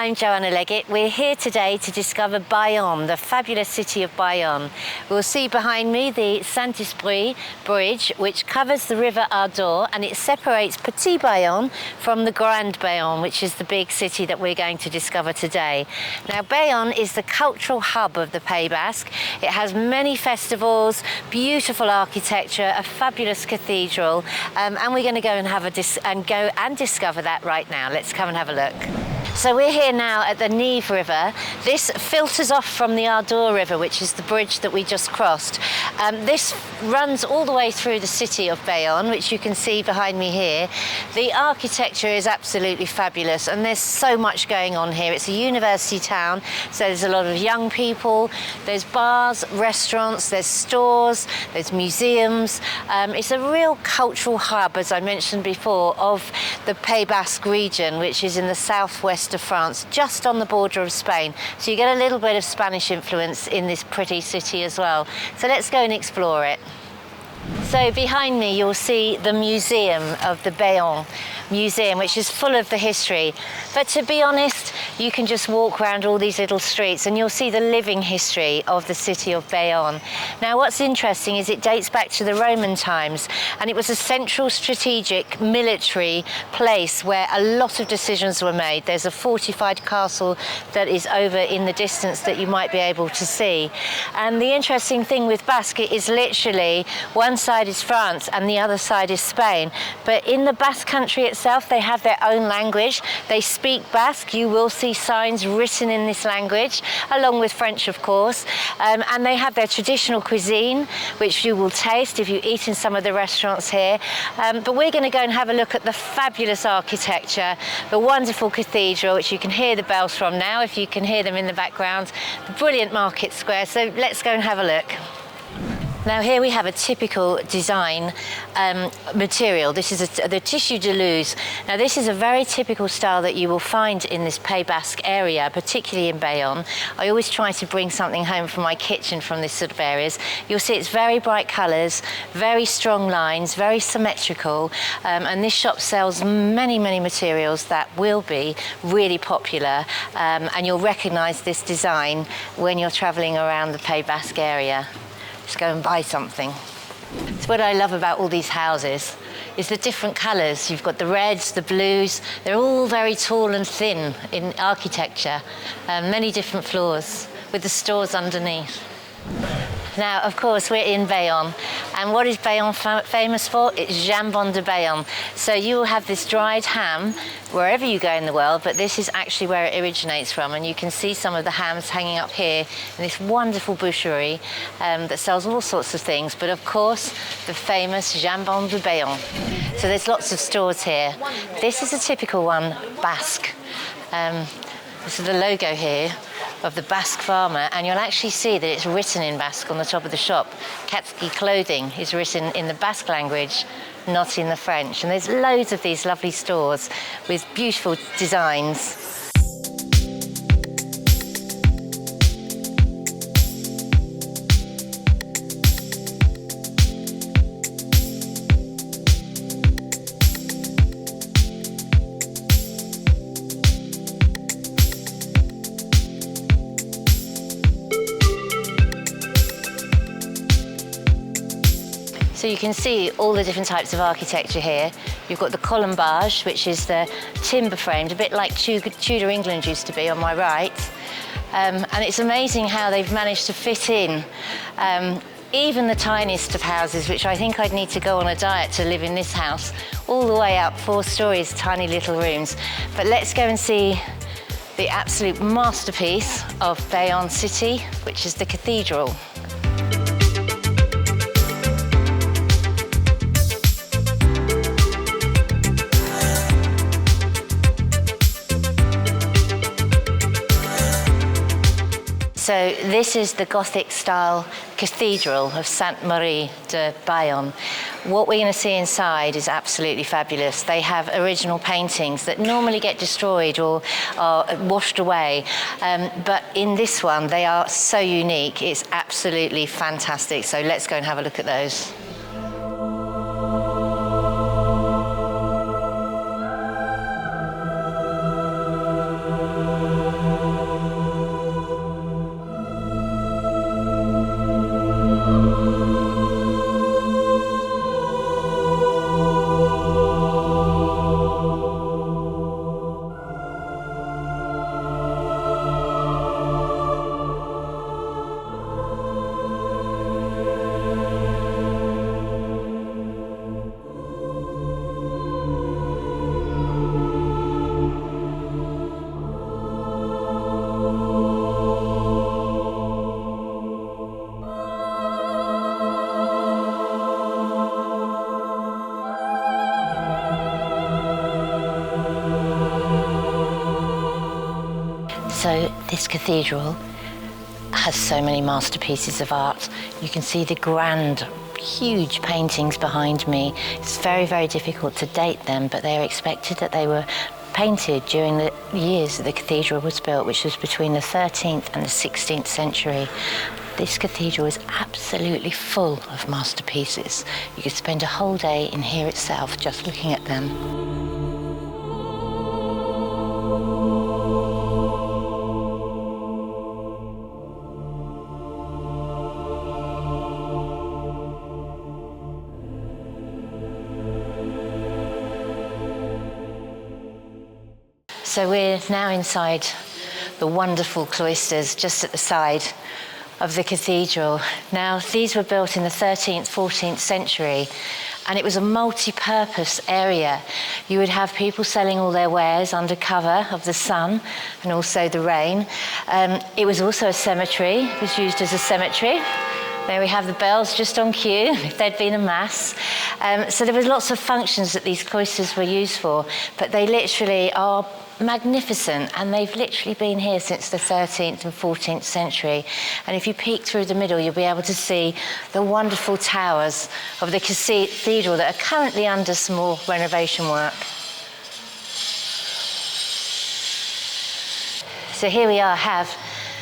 I'm Joanna Leggett. We're here today to discover Bayonne, the fabulous city of Bayonne. We'll see behind me the Saint-Esprit Bridge, which covers the river Ador, and it separates Petit Bayonne from the Grand Bayonne, which is the big city that we're going to discover today. Now, Bayonne is the cultural hub of the Pays Basque. It has many festivals, beautiful architecture, a fabulous cathedral, and we're going to go and discover that right now. Let's come and have a look. So we're here now at the Neeve River. This filters off from the Ador River, which is the bridge that we just crossed. This runs all the way through the city of Bayonne, which you can see behind me here. The architecture is absolutely fabulous, and there's so much going on here. It's a university town, so there's a lot of young people. There's bars, restaurants, there's stores, there's museums. It's a real cultural hub, as I mentioned before, of the Pays Basque region, which is in the southwest of France, just on the border of Spain. So you get a little bit of Spanish influence in this pretty city as well. So let's go and explore it. So behind me you'll see the museum of the Bayonne Museum, which is full of the history. But to be honest, you can just walk around all these little streets and you'll see the living history of the city of Bayonne. Now, what's interesting is it dates back to the Roman times, and it was a central strategic military place where a lot of decisions were made. There's a fortified castle that is over in the distance that you might be able to see. And the interesting thing with Basque is literally one side is France and the other side is Spain. But in the Basque Country itself, they have their own language. They speak Basque. You will see signs written in this language, along with French, of course. And they have their traditional cuisine, which you will taste if you eat in some of the restaurants here. But we're going to go and have a look at the fabulous architecture, the wonderful cathedral, which you can hear the bells from now, if you can hear them in the background, the brilliant market square. So let's go and have a look. Now here we have a typical design material. This is the tissue de luxe. Now this is a very typical style that you will find in this Pays Basque area, particularly in Bayonne. I always try to bring something home from my kitchen from this sort of areas. You'll see it's very bright colours, very strong lines, very symmetrical, and this shop sells many materials that will be really popular, and you'll recognise this design when you're travelling around the Pays Basque area. Just go and buy something. So what I love about all these houses is the different colours. You've got the reds, the blues. They're all very tall and thin in architecture. Many different floors with the stores underneath. Now, of course, we're in Bayonne, and what is Bayonne famous for? It's jambon de Bayonne. So you will have this dried ham wherever you go in the world, but this is actually where it originates from, and you can see some of the hams hanging up here in this wonderful boucherie that sells all sorts of things, but of course, the famous jambon de Bayonne. So there's lots of stores here. This is a typical one, Basque. This is the logo here of the Basque farmer, and you'll actually see that it's written in Basque on the top of the shop. Katski clothing is written in the Basque language, not in the French. And there's loads of these lovely stores with beautiful designs. So you can see all the different types of architecture here. You've got the colombage, which is the timber framed, a bit like Tudor England used to be on my right. And it's amazing how they've managed to fit in even the tiniest of houses, which I think I'd need to go on a diet to live in this house, all the way up 4 stories, tiny little rooms. But let's go and see the absolute masterpiece of Bayonne City, which is the cathedral. So this is the Gothic style Cathedral of Sainte-Marie de Bayonne. What we're going to see inside is absolutely fabulous. They have original paintings that normally get destroyed or are washed away, but in this one they are so unique. It's absolutely fantastic. So let's go and have a look at those. So this cathedral has so many masterpieces of art. You can see the grand, huge paintings behind me. It's very, very difficult to date them, but they're expected that they were painted during the years that the cathedral was built, which was between the 13th and the 16th century. This cathedral is absolutely full of masterpieces. You could spend a whole day in here itself just looking at them. So we're now inside the wonderful cloisters just at the side of the cathedral. Now, these were built in the 13th, 14th century, and it was a multi-purpose area. You would have people selling all their wares under cover of the sun and also the rain. It was also a cemetery. It was used as a cemetery. There we have the bells just on cue, if there'd been a mass. So there was lots of functions that these cloisters were used for, but they literally are magnificent, and they've literally been here since the 13th and 14th century. And if you peek through the middle, you'll be able to see the wonderful towers of the cathedral that are currently under small renovation work. So here we have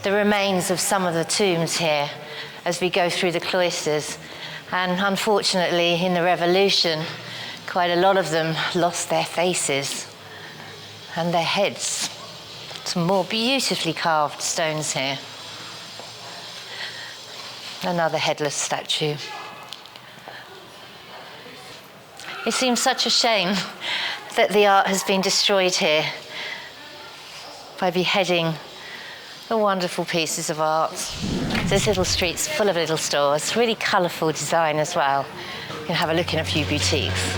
the remains of some of the tombs here as we go through the cloisters. And unfortunately, in the revolution, quite a lot of them lost their faces and their heads. Some more beautifully carved stones here. Another headless statue. It seems such a shame that the art has been destroyed here by beheading the wonderful pieces of art. This little street's full of little stores, really colourful design as well. You can have a look in a few boutiques.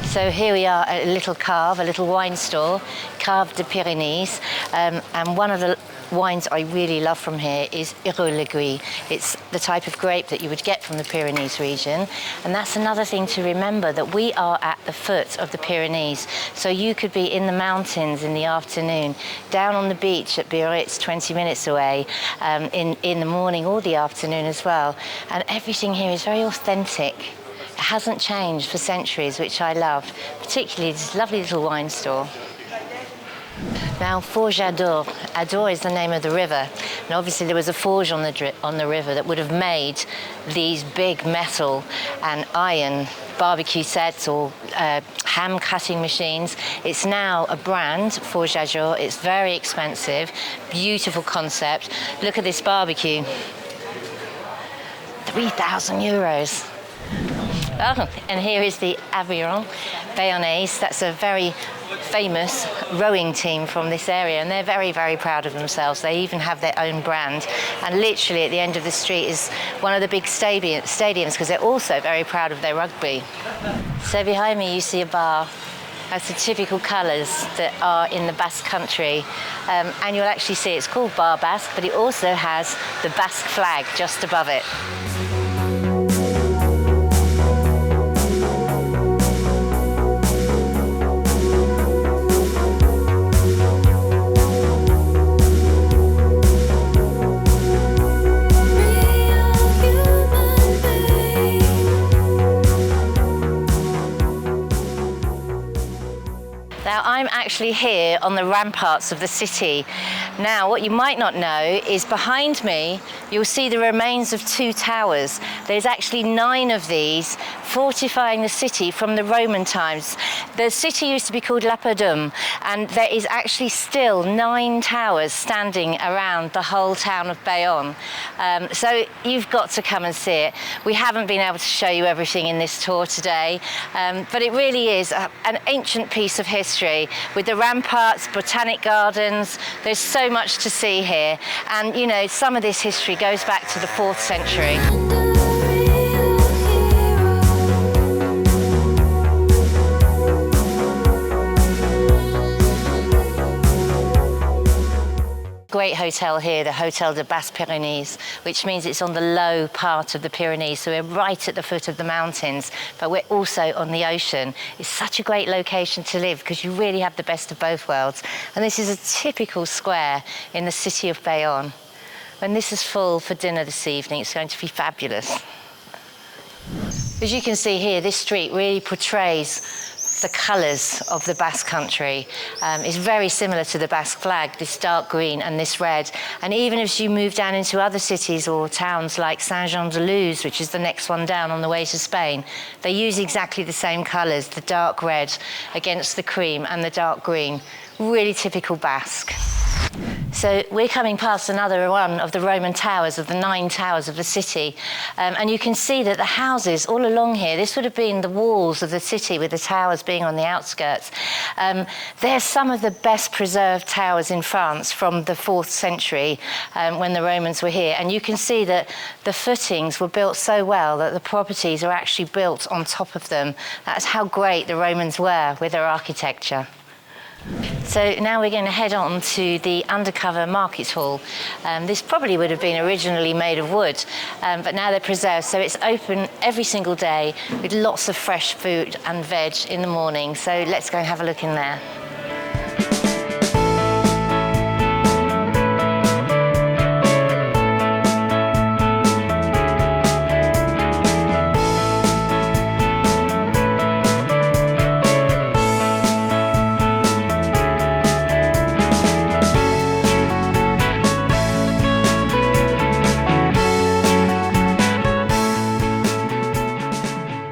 So here we are at a little cave, a little wine store, Cave de Pyrénées, and one of the wines I really love from here is Ador. It's the type of grape that you would get from the Pyrenees region, and that's another thing to remember, that we are at the foot of the Pyrenees, so you could be in the mountains in the afternoon, down on the beach at Biarritz, 20 minutes away, in the morning or the afternoon as well, and everything here is very authentic. It hasn't changed for centuries, which I love, particularly this lovely little wine store. Now, Forge Ador. Ador is the name of the river, and obviously there was a forge on the river that would have made these big metal and iron barbecue sets or ham cutting machines. It's now a brand, Forge Ador. It's very expensive, beautiful concept. Look at this barbecue, 3,000 euros. Oh, and here is the Aviron Bayonne. That's a very famous rowing team from this area, and they're very, very proud of themselves. They even have their own brand, and literally at the end of the street is one of the big stadiums, because they're also very proud of their rugby. So behind me you see a bar. That's the typical colours that are in the Basque Country, and you'll actually see it's called Bar Basque, but it also has the Basque Flag just above it. Now, I'm actually here on the ramparts of the city. Now, what you might not know is behind me, you'll see the remains of 2 towers. There's actually 9 of these fortifying the city from the Roman times. The city used to be called Lapidum, and there is actually still 9 towers standing around the whole town of Bayonne. So you've got to come and see it. We haven't been able to show you everything in this tour today, but it really is an ancient piece of history. history with the ramparts, botanic gardens. There's so much to see here. And, you know, some of this history goes back to the 4th century. Great hotel here, the Hotel de Basque Pyrénées, which means it's on the low part of the Pyrenees. So we're right at the foot of the mountains, but we're also on the ocean. It's such a great location to live because you really have the best of both worlds. And this is a typical square in the city of Bayonne. When this is full for dinner this evening, it's going to be fabulous. As you can see here, this street really portrays the colours of the Basque Country. Is very similar to the Basque Flag, this dark green and this red. And even as you move down into other cities or towns like Saint-Jean-de-Luz, which is the next one down on the way to Spain, they use exactly the same colours, the dark red against the cream and the dark green. Really typical Basque. So we're coming past another one of the Roman towers, of the 9 towers of the city. And you can see that the houses all along here, this would have been the walls of the city with the towers being on the outskirts. They're some of the best preserved towers in France from the 4th century when the Romans were here. And you can see that the footings were built so well that the properties are actually built on top of them. That's how great the Romans were with their architecture. So now we're going to head on to the undercover market hall. This probably would have been originally made of wood, but now they're preserved. So it's open every single day with lots of fresh food and veg in the morning. So let's go and have a look in there.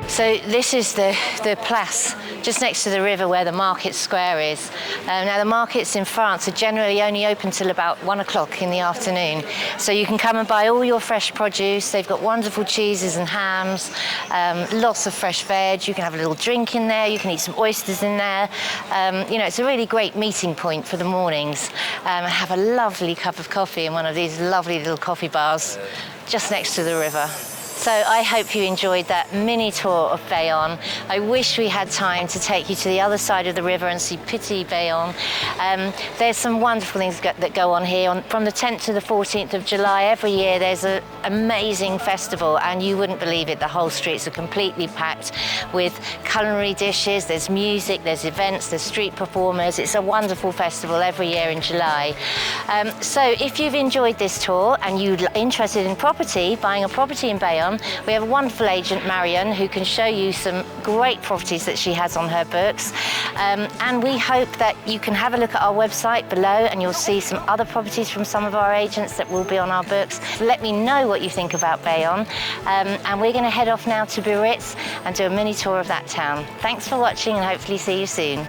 So this is the place just next to the river where the market square is. Now the markets in France are generally only open till about 1 o'clock in the afternoon. So you can come and buy all your fresh produce. They've got wonderful cheeses and hams, lots of fresh veg. You can have a little drink in there. You can eat some oysters in there. You know, it's a really great meeting point for the mornings. Have a lovely cup of coffee in one of these lovely little coffee bars just next to the river. So I hope you enjoyed that mini tour of Bayonne. I wish we had time to take you to the other side of the river and see Petit Bayonne. There's some wonderful things that go on here. From the 10th to the 14th of July, every year there's an amazing festival, and you wouldn't believe it, the whole streets are completely packed with culinary dishes, there's music, there's events, there's street performers. It's a wonderful festival every year in July. So if you've enjoyed this tour and you're interested in property, buying a property in Bayonne, we have a wonderful agent, Marion, who can show you some great properties that she has on her books. And we hope that you can have a look at our website below and you'll see some other properties from some of our agents that will be on our books. Let me know what you think about Bayonne. And we're going to head off now to Biarritz and do a mini tour of that town. Thanks for watching and hopefully see you soon.